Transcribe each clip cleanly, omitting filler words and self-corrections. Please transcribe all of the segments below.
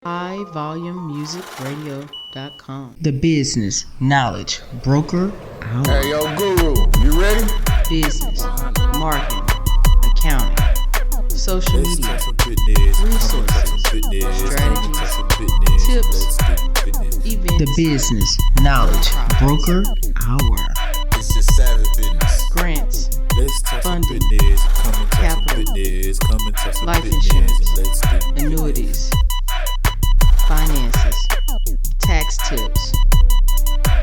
highvolumemusicradio.com. The Business Knowledge Broker Hour. Hey, yo, Guru, you ready? Business, marketing, accounting, social media, resources, strategies, tips, events. The Business Knowledge Broker Hour. It's just savage business. Grants, funding, capital, life insurance, annuities, finances, tax tips,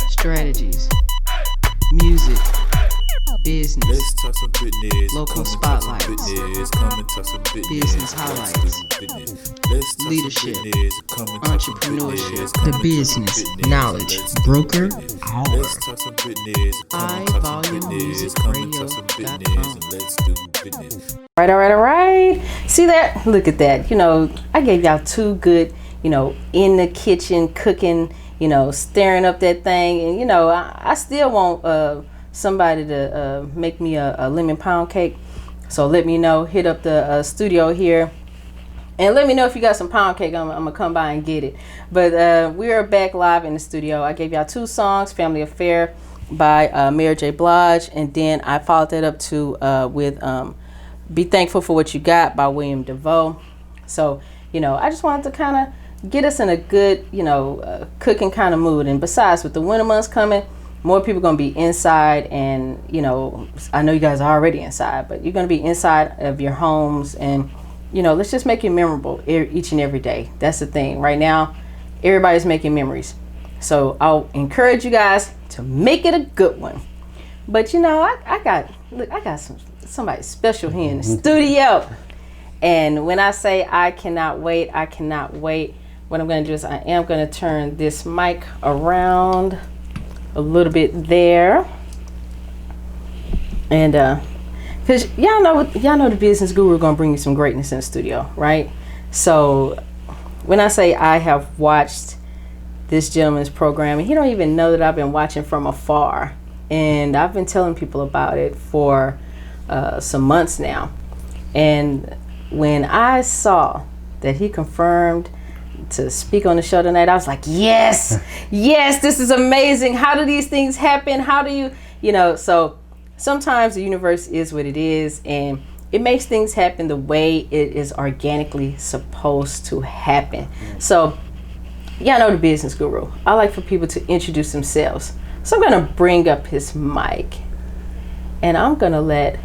strategies, music, business, local spotlights, business highlights, leadership, entrepreneurship. The Business Knowledge Broker Hour. highvolumemusicradio.com. All right. See that? Look at that. I gave y'all two good, in the kitchen cooking, stirring up that thing. And, I still want somebody to make me a lemon pound cake. So let me know. Hit up the studio here. And let me know if you got some pound cake. I'm going to come by and get it. But we are back live in the studio. I gave y'all two songs, Family Affair by Mary J. Blige. And then I followed that up with Be Thankful for What You Got by William DeVoe. So, I just wanted to kind of get us in a good, cooking kind of mood. And besides, with the winter months coming, more people are going to be inside. And, I know you guys are already inside, but you're going to be inside of your homes. And, let's just make it memorable each and every day. That's the thing. Right now, everybody's making memories. So I'll encourage you guys to make it a good one. But, I got somebody special here in the studio. And when I say I cannot wait, what I'm going to do is I am going to turn this mic around a little bit there. And because y'all know the business guru going to bring you some greatness in the studio, right? So when I say I have watched this gentleman's program, and he don't even know that I've been watching from afar. And I've been telling people about it for some months now. And when I saw that he confirmed to speak on the show tonight, I was like, yes, this is amazing. How do these things happen? How do you, so sometimes the universe is what it is, and it makes things happen the way it is organically supposed to happen. So, y'all know the business guru. I like for people to introduce themselves. So I'm going to bring up his mic, and I'm going to let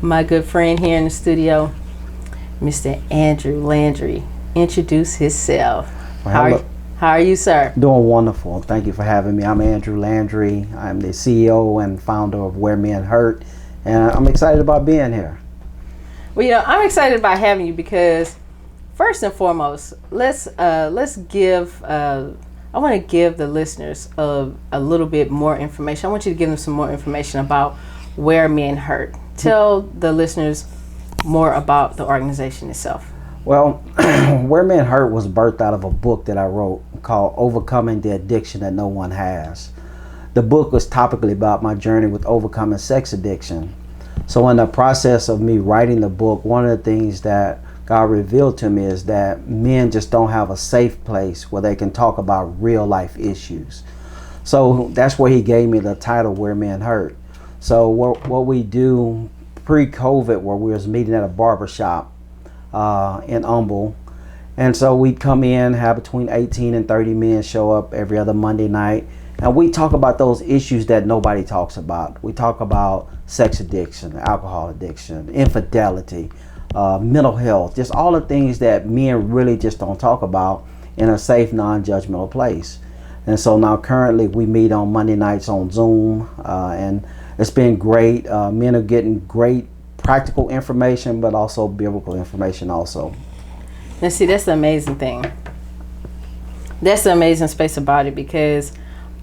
my good friend here in the studio, Mr. Andrew Landry, introduce himself. Well, how are you, sir? Doing wonderful. Thank you for having me. I'm Andrew Landry. I'm the CEO and founder of Where Men Hurt, and I'm excited about being here. Well, I'm excited about having you because, first and foremost, let's give. I want to give the listeners a little bit more information. I want you to give them some more information about Where Men Hurt. Tell the listeners more about the organization itself. Well, Where Men Hurt was birthed out of a book that I wrote called Overcoming the Addiction That No One Has. The book was topically about my journey with overcoming sex addiction. So in the process of me writing the book, one of the things that God revealed to me is that men just don't have a safe place where they can talk about real life issues. So that's where he gave me the title Where Men Hurt. So what we do pre-COVID, where we was meeting at a barbershop in Humble, and so we'd come in, have between 18 and 30 men show up every other Monday night, and we talk about those issues that nobody talks about. We talk about sex addiction, alcohol addiction, infidelity, mental health, just all the things that men really just don't talk about in a safe, non-judgmental place. And so now currently we meet on Monday nights on Zoom, and it's been great. Men are getting great practical information, but also biblical information also. Now see, that's the amazing thing. That's the amazing space about it, because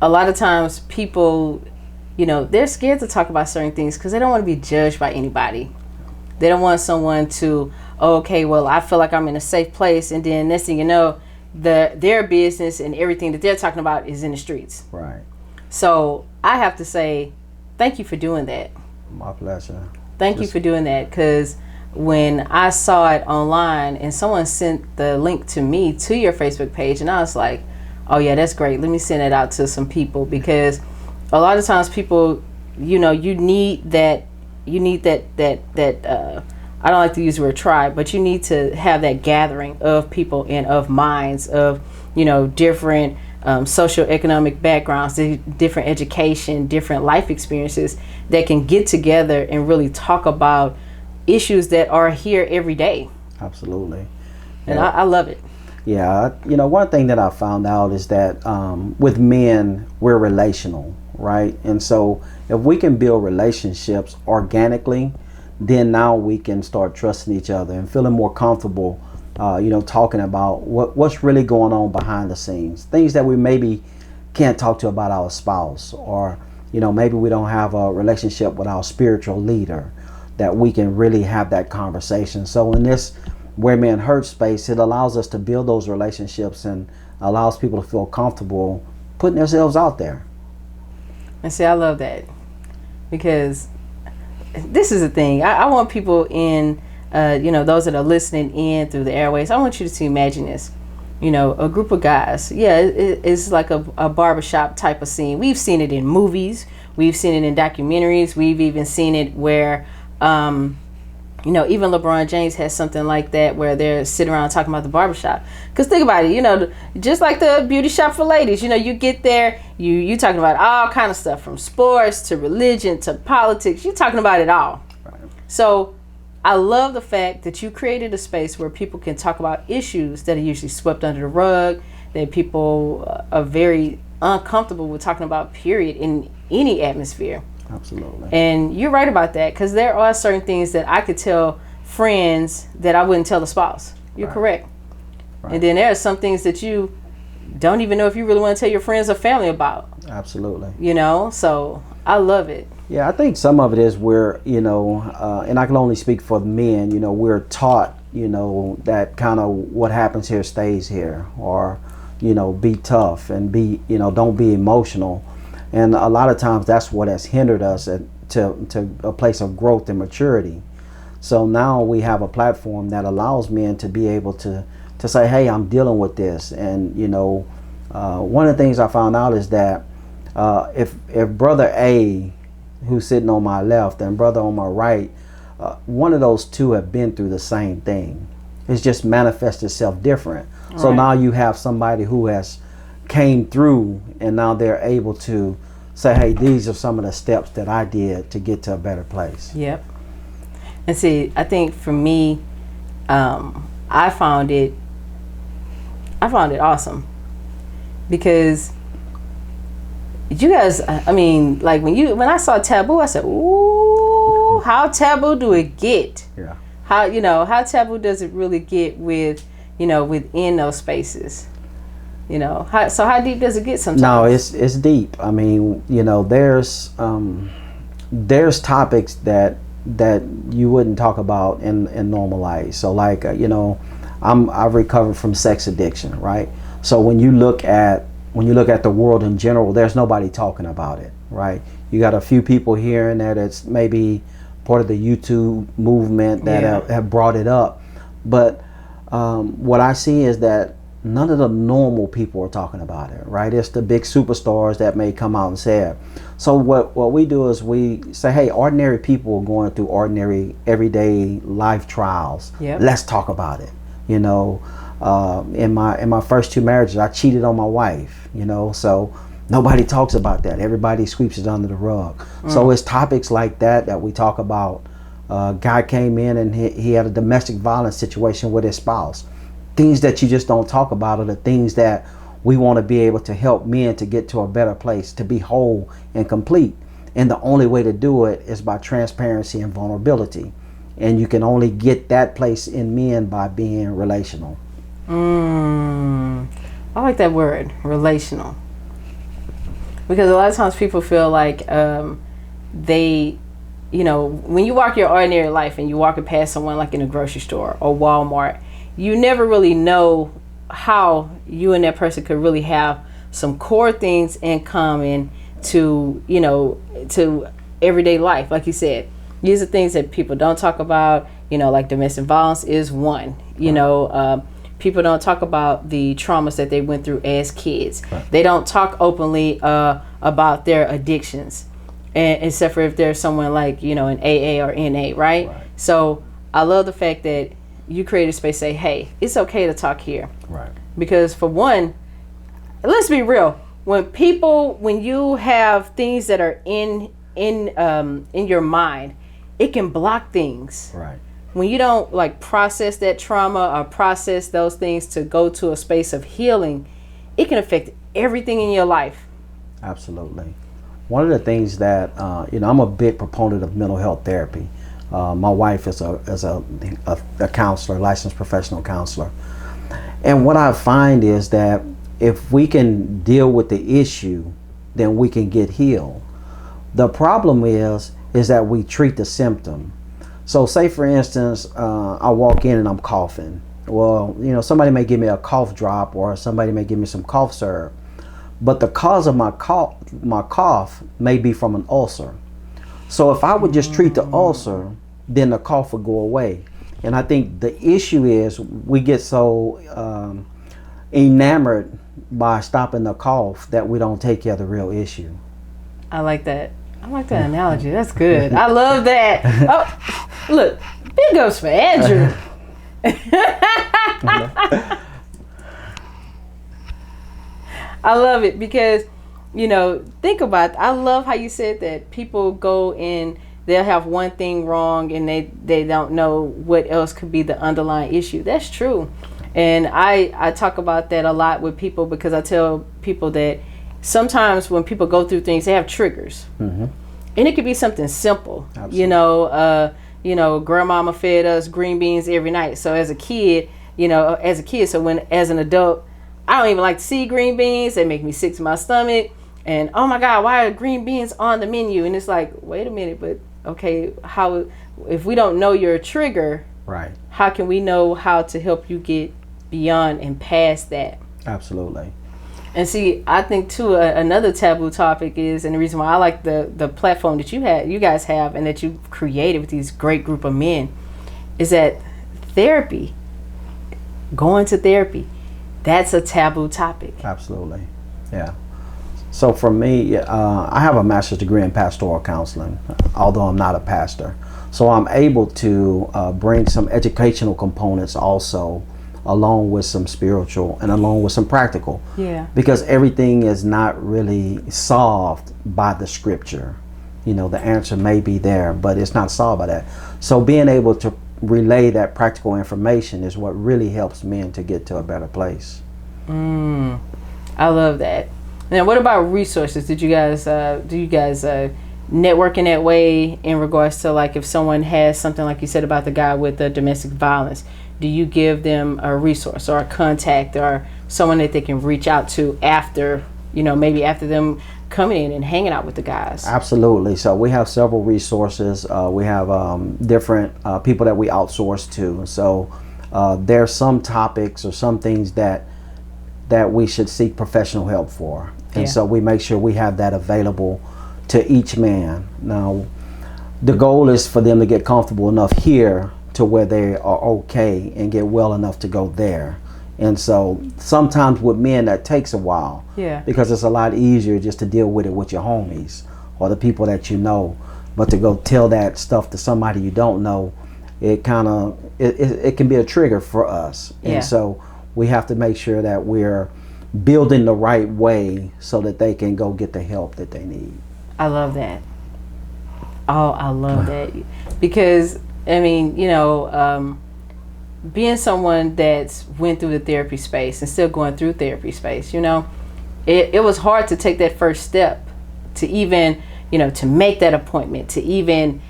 a lot of times people, they're scared to talk about certain things because they don't want to be judged by anybody. They don't want someone to, okay, well, I feel like I'm in a safe place, and then next thing you know, their business and everything that they're talking about is in the streets. Right. So I have to say, thank you for doing that. My pleasure. Thank you for doing that, because when I saw it online and someone sent the link to me to your Facebook page, and I was like, oh yeah, that's great. Let me send it out to some people, because a lot of times people, you need that I don't like to use the word tribe, but you need to have that gathering of people and of minds of, different socioeconomic backgrounds, different education, different life experiences that can get together and really talk about issues that are here every day. Absolutely. And I love it. Yeah, one thing that I found out is that with men, we're relational, right? And so if we can build relationships organically, then now we can start trusting each other and feeling more comfortable, talking about what's really going on behind the scenes, things that we maybe can't talk to about our spouse, or maybe we don't have a relationship with our spiritual leader, that we can really have that conversation. So in this Where Men Hurt space, it allows us to build those relationships and allows people to feel comfortable putting themselves out there. And see, I love that, because this is the thing. I want people in, those that are listening in through the airways, I want you to imagine this. A group of guys. Yeah, it's like a barbershop type of scene. We've seen it in movies. We've seen it in documentaries. We've even seen it where, even LeBron James has something like that where they're sitting around talking about the barbershop. Because think about it, just like the beauty shop for ladies, you get there, you talking about all kind of stuff, from sports to religion to politics. You're talking about it all. Right. So I love the fact that you created a space where people can talk about issues that are usually swept under the rug, that people are very uncomfortable with talking about, period, in any atmosphere. Absolutely. And you're right about that, because there are certain things that I could tell friends that I wouldn't tell the spouse. You're correct. Right. And then there are some things that you don't even know if you really want to tell your friends or family about. Absolutely. So I love it. Yeah, I think some of it is where, and I can only speak for the men, we're taught, that kind of what happens here stays here, or, be tough and don't be emotional. And a lot of times that's what has hindered us to a place of growth and maturity. So now we have a platform that allows men to be able to say, hey, I'm dealing with this. And, one of the things I found out is that if brother A, who's sitting on my left, and brother on my right, one of those two have been through the same thing. It's just manifested itself different. Right. So now you have somebody who has came through, and now they're able to say, hey, these are some of the steps that I did to get to a better place. Yep. And see, I think for me, I found it awesome, because you guys, like when I saw Taboo, I said, ooh, how taboo do it get? Yeah. How taboo does it really get with, within those spaces? How deep does it get sometimes? No, it's deep. There's topics that you wouldn't talk about in normal life. So like, I've recovered from sex addiction, right? So when you look at the world in general, there's nobody talking about it, right? You got a few people here and there that's maybe part of the YouTube movement that have brought it up. But what I see is that none of the normal people are talking about it, right? It's the big superstars that may come out and say it. So what we do is we say, hey, ordinary people are going through ordinary, everyday life trials. Yep. Let's talk about it. In my first two marriages, I cheated on my wife, so nobody talks about that. Everybody sweeps it under the rug. So it's topics like that we talk about. Guy came in and he had a domestic violence situation with his spouse. Things that you just don't talk about are the things that we want to be able to help men to get to a better place, to be whole and complete. And the only way to do it is by transparency and vulnerability. And you can only get that place in men by being relational. I like that word, relational. Because a lot of times people feel like they, when you walk your ordinary life and you're walking past someone like in a grocery store or Walmart, you never really know how you and that person could really have some core things in common to everyday life. Like you said, these are things that people don't talk about. like domestic violence is one. People don't talk about the traumas that they went through as kids. Right. They don't talk openly about their addictions, and except for if there's someone like in AA or NA, right? So I love the fact that you create a space, say, hey, it's okay to talk here. Right. Because for one, let's be real, when you have things that are in your mind, it can block things. Right. When you don't process that trauma or process those things to go to a space of healing, it can affect everything in your life. Absolutely. One of the things that I'm a big proponent of mental health therapy. My wife is a counselor, licensed professional counselor, and what I find is that if we can deal with the issue, then we can get healed. The problem is that we treat the symptom. So say for instance, I walk in and I'm coughing. Well, somebody may give me a cough drop or somebody may give me some cough syrup, but the cause of my cough may be from an ulcer. So if I would just treat the ulcer, then the cough would go away. And I think the issue is we get so enamored by stopping the cough that we don't take care of the real issue. I like that. I like that analogy. That's good. I love that. Oh, look, big ups for Andrew. I love it because, think about it. I love how you said that people go in, they'll have one thing wrong and they don't know what else could be the underlying issue. That's true. And I talk about that a lot with people because I tell people that sometimes when people go through things, they have triggers. Mm-hmm. And it could be something simple. Absolutely. Grandmama fed us green beans every night. So as a kid, as an adult, I don't even like to see green beans. They make me sick to my stomach. And oh my God, why are green beans on the menu? And it's like, wait a minute, but okay, if we don't know your trigger, right? How can we know how to help you get beyond and past that? Absolutely. And see, I think too, another taboo topic is, and the reason why I like the platform that you guys have, and that you created with these great group of men, is that therapy, going to therapy, that's a taboo topic. Absolutely, yeah. So for me, I have a master's degree in pastoral counseling, although I'm not a pastor. So I'm able to bring some educational components also, along with some spiritual and along with some practical. Yeah. Because everything is not really solved by the scripture. The answer may be there, but it's not solved by that. So being able to relay that practical information is what really helps men to get to a better place. I love that. Now, what about resources? Do you guys network in that way in regards to if someone has something like you said about the guy with the domestic violence? Do you give them a resource or a contact or someone that they can reach out to after, maybe after them coming in and hanging out with the guys? Absolutely. So we have several resources. We have different people that we outsource to. So there's some topics or some things that we should seek professional help for. And so we make sure we have that available to each man. Now, the goal is for them to get comfortable enough here to where they are okay and get well enough to go there. And so sometimes with men that takes a while, because it's a lot easier just to deal with it with your homies or the people that you know. But to go tell that stuff to somebody you don't know, it can be a trigger for us. And so we have to make sure that we're building the right way so that they can go get the help that they need. I love that. Oh, I love that. Because being someone that's went through the therapy space and still going through therapy space, it was hard to take that first step to even, to make that appointment, to even,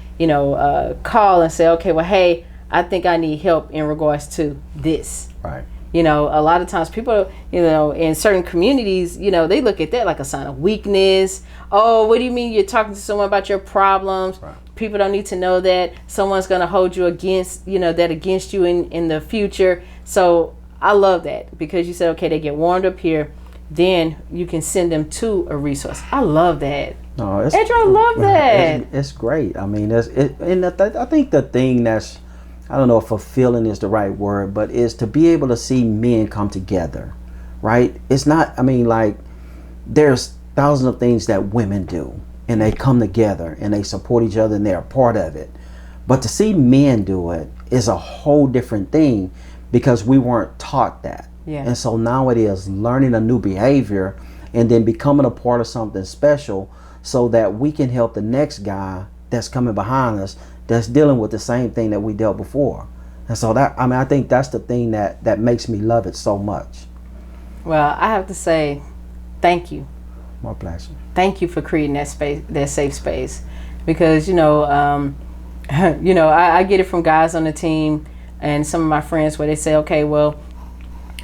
call and say, okay, well, hey, I think I need help in regards to this. Right. A lot of times people, in certain communities, they look at that like a sign of weakness. Oh, what do you mean you're talking to someone about your problems? Right. People don't need to know that someone's going to hold you against, against you in the future. So I love that because you said, okay, they get warmed up here, then you can send them to a resource. I love that. No, Andrew, I love that. It's great. I mean, I think the thing that's I don't know if fulfilling is the right word, but is to be able to see men come together, right? It's not, I mean, like, there's thousands of things that women do, and they come together and they support each other and they're a part of it. But to see men do it is a whole different thing, because we weren't taught that. Yeah. And so now it is learning a new behavior and then becoming a part of something special, so that we can help the next guy that's coming behind us that's dealing with the same thing that we dealt before. And so that, I mean, I think that's the thing that makes me love it so much. Well, I have to say, thank you. My pleasure. Thank you for creating that space, that safe space, because I get it from guys on the team and some of my friends where they say, okay, well,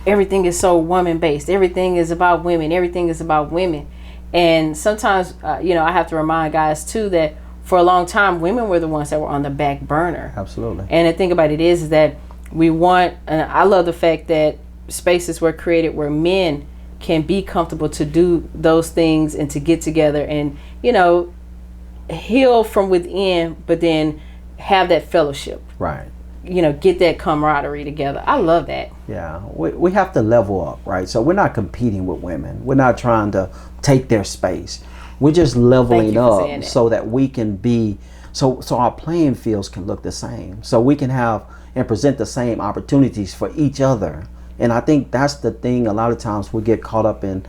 everything is so woman based. Everything is about women. Everything is about women. And sometimes, I have to remind guys too that for a long time, women were the ones that were on the back burner. Absolutely. And the thing about it is that we want, and I love the fact that spaces were created where men can be comfortable to do those things and to get together and, heal from within, but then have that fellowship. Right. Get that camaraderie together. I love that. Yeah, we have to level up, right? So we're not competing with women. We're not trying to take their space. We're just leveling up so that we can be, so our playing fields can look the same. So we can have and present the same opportunities for each other. And I think that's the thing. A lot of times we get caught up in,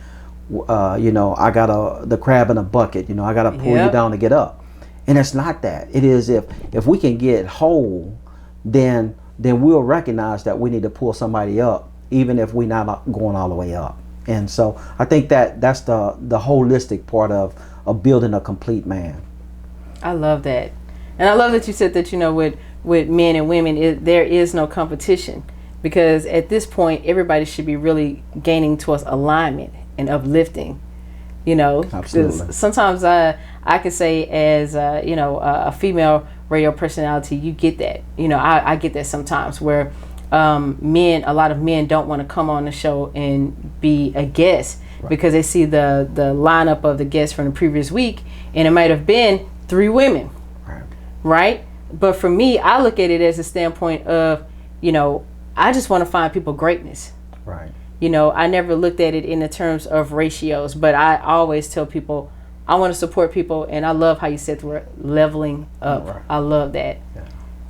I got the crab in a bucket. I got to pull you down to get up. And it's not that. It is if we can get whole, then we'll recognize that we need to pull somebody up, even if we're not going all the way up. And so I think that's the holistic part of building a complete man. I love that. And I love that you said that, with men and women, there is no competition, because at this point, everybody should be really gaining towards alignment and uplifting. Absolutely. Sometimes I can say as a female radio personality, you get that. I get that sometimes where a lot of men don't want to come on the show and be a guest, right, because they see the lineup of the guests from the previous week and it might have been 3 women, right? But for me, I look at it as a standpoint of, I just want to find people greatness. Right. I never looked at it in the terms of ratios, but I always tell people I want to support people, and I love how you said the word leveling up. Right. I love that.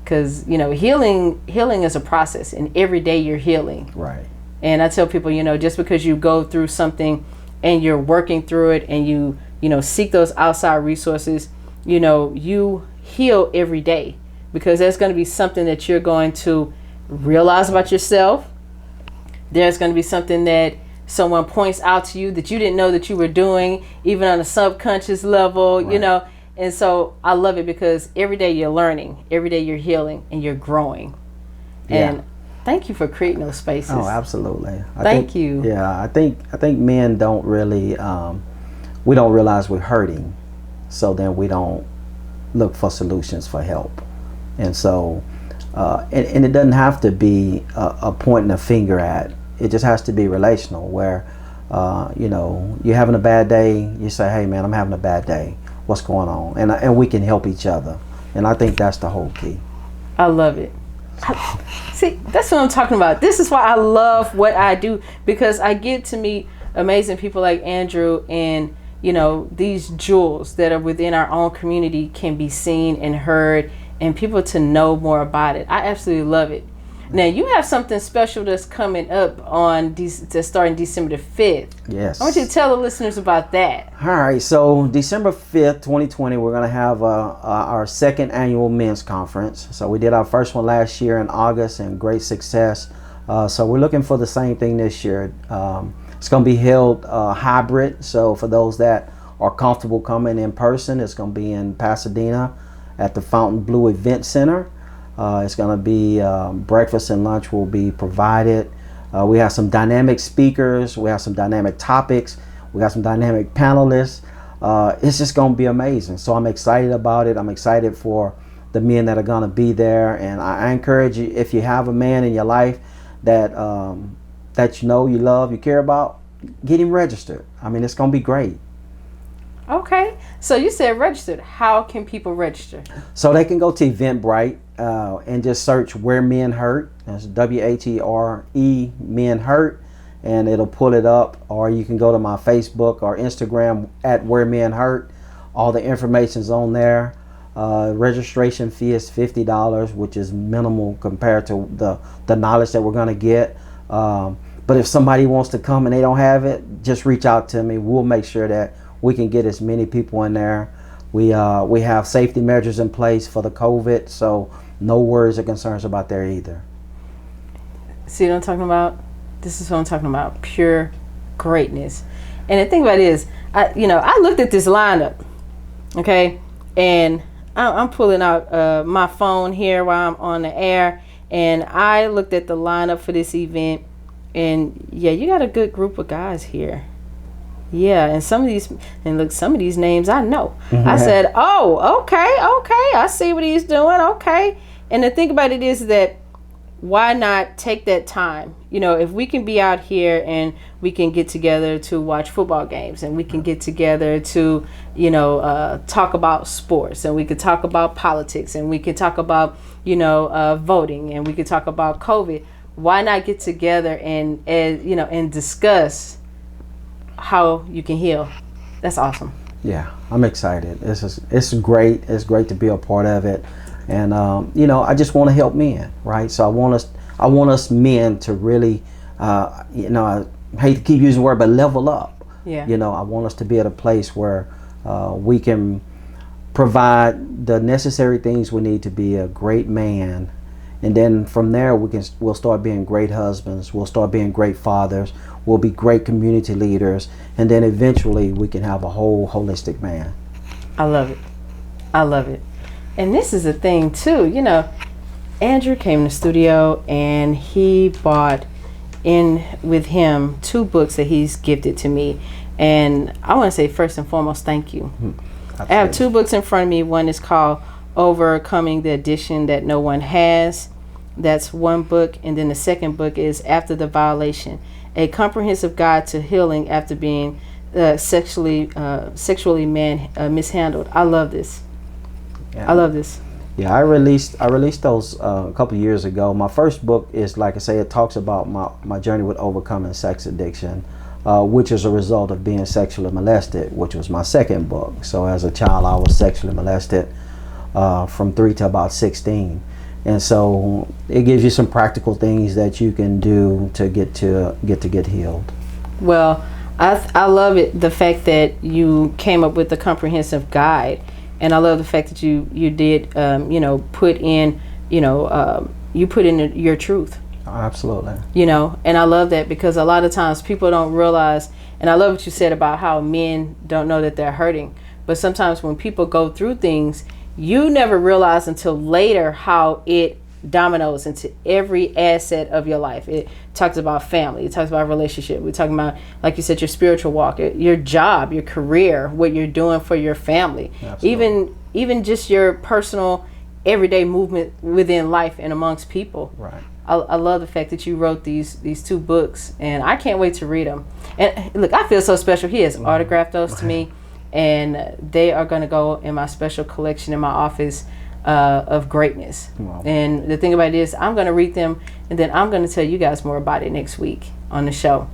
Because, healing is a process, and every day you're healing. Right. And I tell people, just because you go through something and you're working through it and you seek those outside resources, you heal every day, because there's going to be something that you're going to realize about yourself. There's going to be something that someone points out to you that you didn't know that you were doing, even on a subconscious level, right. And so I love it, because every day you're learning, every day you're healing, and you're growing. Yeah. And thank you for creating those spaces. Oh, absolutely. Thank you. Yeah, I think men don't really, we don't realize we're hurting, so then we don't look for solutions for help. And so, and it doesn't have to be a pointing a finger at. It just has to be relational, where, you're having a bad day, you say, hey man, I'm having a bad day. What's going on? And we can help each other. And I think that's the whole key. I love it. See, that's what I'm talking about. This is why I love what I do, because I get to meet amazing people like Andrew, and, these jewels that are within our own community can be seen and heard, and people to know more about it. I absolutely love it. Now, you have something special that's coming up that's starting December the 5th. Yes. I want you to tell the listeners about that. All right. So December 5th, 2020, we're going to have our second annual men's conference. So we did our first one last year in August, and great success. So we're looking for the same thing this year. It's going to be held hybrid. So for those that are comfortable coming in person, it's going to be in Pasadena at the Fountain Blue Event Center. It's going to be breakfast and lunch will be provided. We have some dynamic speakers. We have some dynamic topics. We got some dynamic panelists. It's just going to be amazing. So I'm excited about it. I'm excited for the men that are going to be there. And I encourage you, if you have a man in your life that you love, you care about, get him registered. I mean, it's going to be great. Okay. So you said registered. How can people register? So they can go to Eventbrite, and just search Where Men Hurt. That's WHERE Men Hurt, and it'll pull it up. Or you can go to my Facebook or Instagram at Where Men Hurt. All the information's on there. Registration fee is $50, which is minimal compared to the knowledge that we're going to get. But if somebody wants to come and they don't have it, just reach out to me. We'll make sure that we can get as many people in there. We have safety measures in place for the COVID, so no worries or concerns about there either. See what I'm talking about? This is what I'm talking about. Pure greatness. And the thing about it is, I looked at this lineup, okay, and I'm pulling out my phone here while I'm on the air, and I looked at the lineup for this event, and yeah, you got a good group of guys here. Yeah, and some of these names I know. Mm-hmm. I said, oh, okay, I see what he's doing, okay. And the thing about it is that why not take that time? If we can be out here and we can get together to watch football games, and we can get together to, talk about sports, and we could talk about politics, and we could talk about, voting, and we could talk about COVID. Why not get together and discuss how you can heal? That's awesome. Yeah, I'm excited. It's great. It's great to be a part of it. And I just want to help men, right? So I want us men to really, I hate to keep using the word, but level up. Yeah. I want us to be at a place where we can provide the necessary things we need to be a great man, and then from there we'll start being great husbands. We'll start being great fathers. We'll be great community leaders, and then eventually we can have a whole holistic man. I love it. And this is a thing too, Andrew came to the studio and he brought in with him 2 books that he's gifted to me. And I want to say first and foremost, thank you. I have 2 books in front of me. One is called Overcoming the Addiction That No One Has. That's one book. And then the second book is After the Violation, A Comprehensive Guide to Healing After Being Sexually Mishandled. I love this. Yeah. I love this. Yeah, I released those a couple of years ago. My first book is, like I say, it talks about my journey with overcoming sex addiction, which is a result of being sexually molested, which was my second book. So as a child, I was sexually molested from 3 to about 16. And so it gives you some practical things that you can do to get healed. Well, I love it, the fact that you came up with a comprehensive guide. And I love the fact that you did, put in, you put in your truth. Absolutely. And I love that, because a lot of times people don't realize, and I love what you said about how men don't know that they're hurting. But sometimes when people go through things, you never realize until later how it dominoes into every asset of your life. It talks about family. It talks about relationship. We're talking about, like you said, your spiritual walk, your job, your career, what you're doing for your family. Absolutely. Even just your personal everyday movement within life and amongst people. Right. I love the fact that you wrote these 2 books, and I can't wait to read them. And look, I feel so special. He has autographed those to me, and they are going to go in my special collection in my office of greatness. Wow. And the thing about it is, I'm going to read them, and then I'm going to tell you guys more about it next week on the show.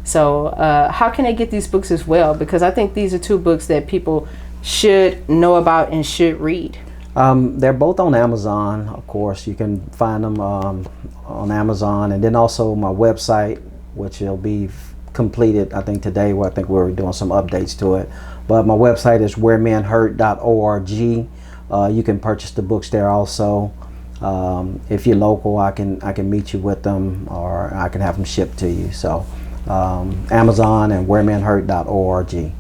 So how can they get these books as well? Because I think these are 2 books that people should know about and should read. They're both on Amazon, of course. You can find them on Amazon, and then also my website, which will be completed, I think, today. I think we're doing some updates to it. But my website is wheremenhurt.org. You can purchase the books there also. If you're local, I can meet you with them, or I can have them shipped to you. So Amazon and wheremenhurt.org.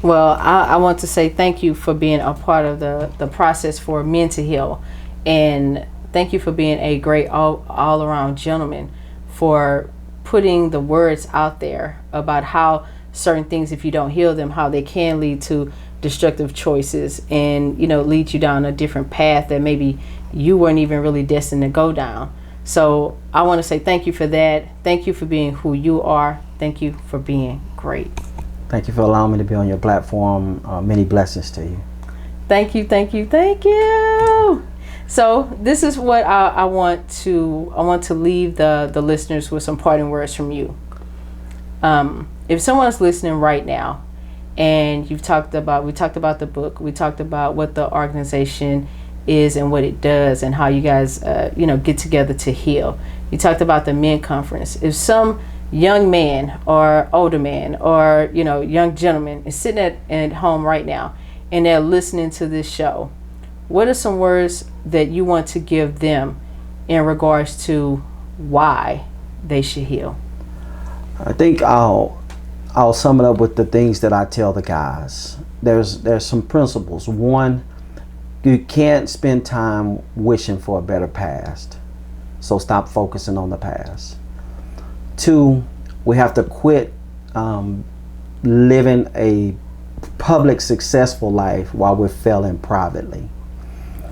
Well, I want to say thank you for being a part of the process for Men to Heal, and thank you for being a great all around gentleman, for putting the words out there about how certain things, if you don't heal them, how they can lead to destructive choices and lead you down a different path that maybe you weren't even really destined to go down. So I want to say thank you for that. Thank you for being who you are. Thank you for being great. Thank you for allowing me to be on your platform. Many blessings to you. Thank you. So this is what I want to leave the listeners with some parting words from you. If someone's listening right now, and we talked about the book, we talked about what the organization is and what it does, and how you guys get together to heal. You talked about the men conference. If some young man or older man or young gentleman is sitting at home right now and they're listening to this show, what are some words that you want to give them in regards to why they should heal? I think I'll sum it up with the things that I tell the guys. There's some principles. One, you can't spend time wishing for a better past, so stop focusing on the past. Two, we have to quit living a public successful life while we're failing privately.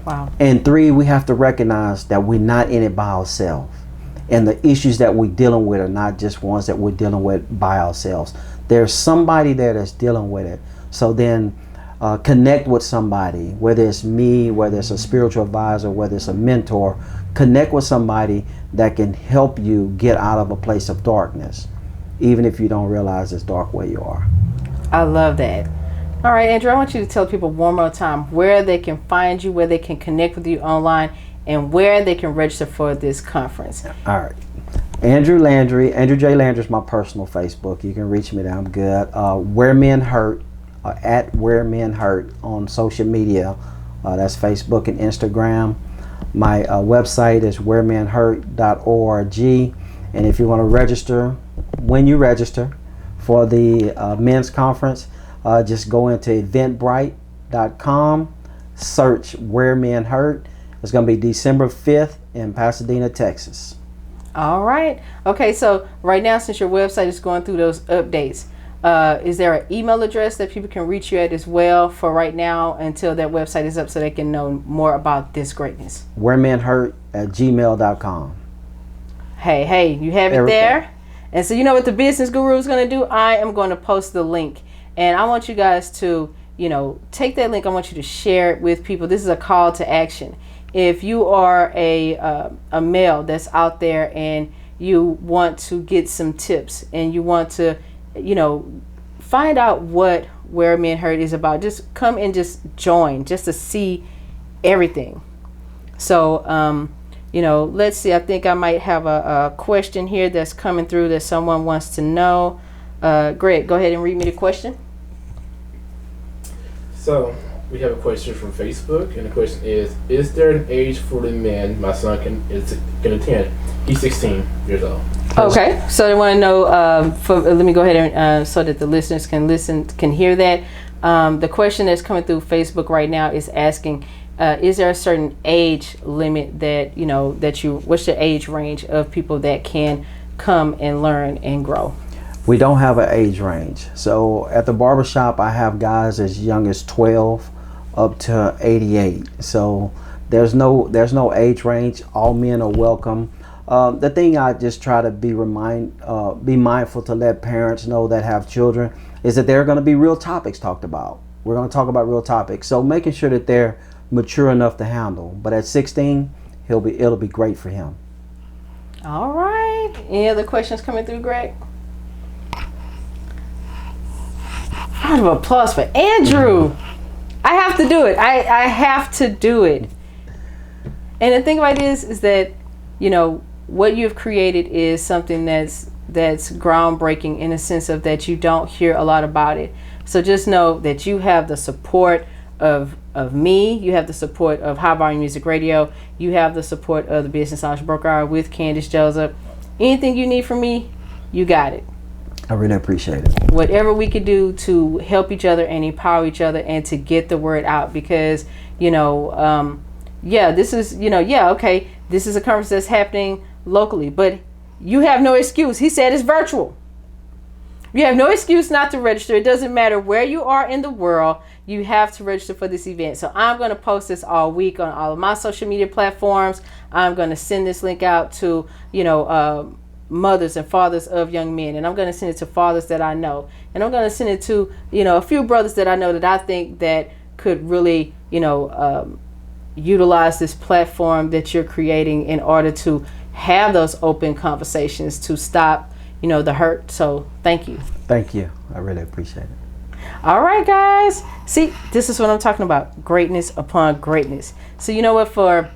Wow. And three, we have to recognize that we're not in it by ourselves. And the issues that we're dealing with are not just ones that we're dealing with by ourselves. There's somebody there that's dealing with it. So then connect with somebody, whether it's me, whether it's a spiritual advisor, whether it's a mentor. Connect with somebody that can help you get out of a place of darkness, even if you don't realize it's dark where you are. I love that. All right, Andrew, I want you to tell people one more time where they can find you, where they can connect with you online, and where they can register for this conference. All right. Andrew Landry. Andrew J. Landry is my personal Facebook. You can reach me there. I'm good. Where Men Hurt, at Where Men Hurt on social media. That's Facebook and Instagram. My website is wheremenhurt.org. And if you want to register, when you register for the men's conference, just go into eventbrite.com, search Where Men Hurt. It's going to be December 5th in Pasadena, Texas. All right. Okay, so right now, since your website is going through those updates, is there an email address that people can reach you at as well for right now until that website is up so they can know more about this greatness? wheremenhurt@gmail.com. Hey, you have it there. And so you know what the business guru is going to do? I am going to post the link. And I want you guys to, take that link. I want you to share it with people. This is a call to action. If you are a male that's out there and you want to get some tips and you want to, find out what Where Men Hurt is about, just come and just join just to see everything. So, let's see. I think I might have a question here that's coming through that someone wants to know. Greg, go ahead and read me the question. So, we have a question from Facebook, and the question is there an age for the men my son can attend? He's 16 years old. Okay, so they want to know, let me go ahead and so that the listeners can hear that. The question that's coming through Facebook right now is asking, is there a certain age limit that, what's the age range of people that can come and learn and grow? We don't have an age range. So at the barbershop, I have guys as young as 12 up to 88. So there's no age range. All men are welcome. The thing I just try to be mindful to let parents know that have children is that there are going to be real topics talked about. We're going to talk about real topics. So making sure that they're mature enough to handle. But at 16, it'll be great for him. All right. Any other questions coming through, Greg? Round of applause for Andrew. I have to do it. I have to do it. And the thing about it is that, what you've created is something that's groundbreaking in the sense of that you don't hear a lot about it. So just know that you have the support of me. You have the support of High Volume Music Radio. You have the support of the Business Knowledge Broker Hour with Candace Joseph. Anything you need from me, you got it. I really appreciate it. Whatever we could do to help each other and empower each other and to get the word out, because this is okay, this is a conference that's happening locally, but you have no excuse. He said it's virtual. You have no excuse not to register. It doesn't matter where you are in the world, you have to register for this event. So I'm going to post this all week on all of my social media platforms. I'm going to send this link out to mothers and fathers of young men, and I'm going to send it to fathers that I know, and I'm going to send it to a few brothers that I know that I think that could really utilize this platform that you're creating in order to have those open conversations to stop, the hurt. So thank you. Thank you. I really appreciate it. All right, guys. See, this is what I'm talking about. Greatness upon greatness. So you know what? For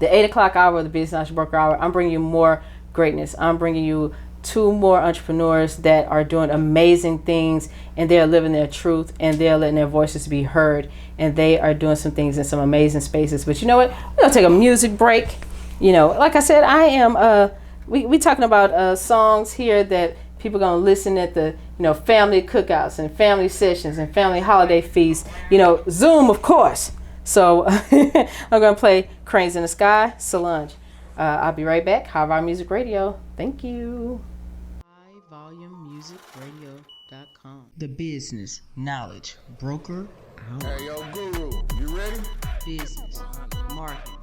the 8 o'clock hour of the Business Knowledge Broker Hour, I'm bringing you more greatness. I'm bringing you 2 more entrepreneurs that are doing amazing things, and they're living their truth, and they're letting their voices be heard, and they are doing some things in some amazing spaces. But you know what? We're going to take a music break. Like I said, I am, we talking about songs here that people going to listen at the, family cookouts and family sessions and family holiday feasts, Zoom, of course. So I'm going to play Cranes in the Sky, Solange. I'll be right back. High Volume Music Radio. Thank you. HighVolumeMusicRadio.com. The Business Knowledge Broker Hour. Hey, yo, Guru, you ready? Business, marketing,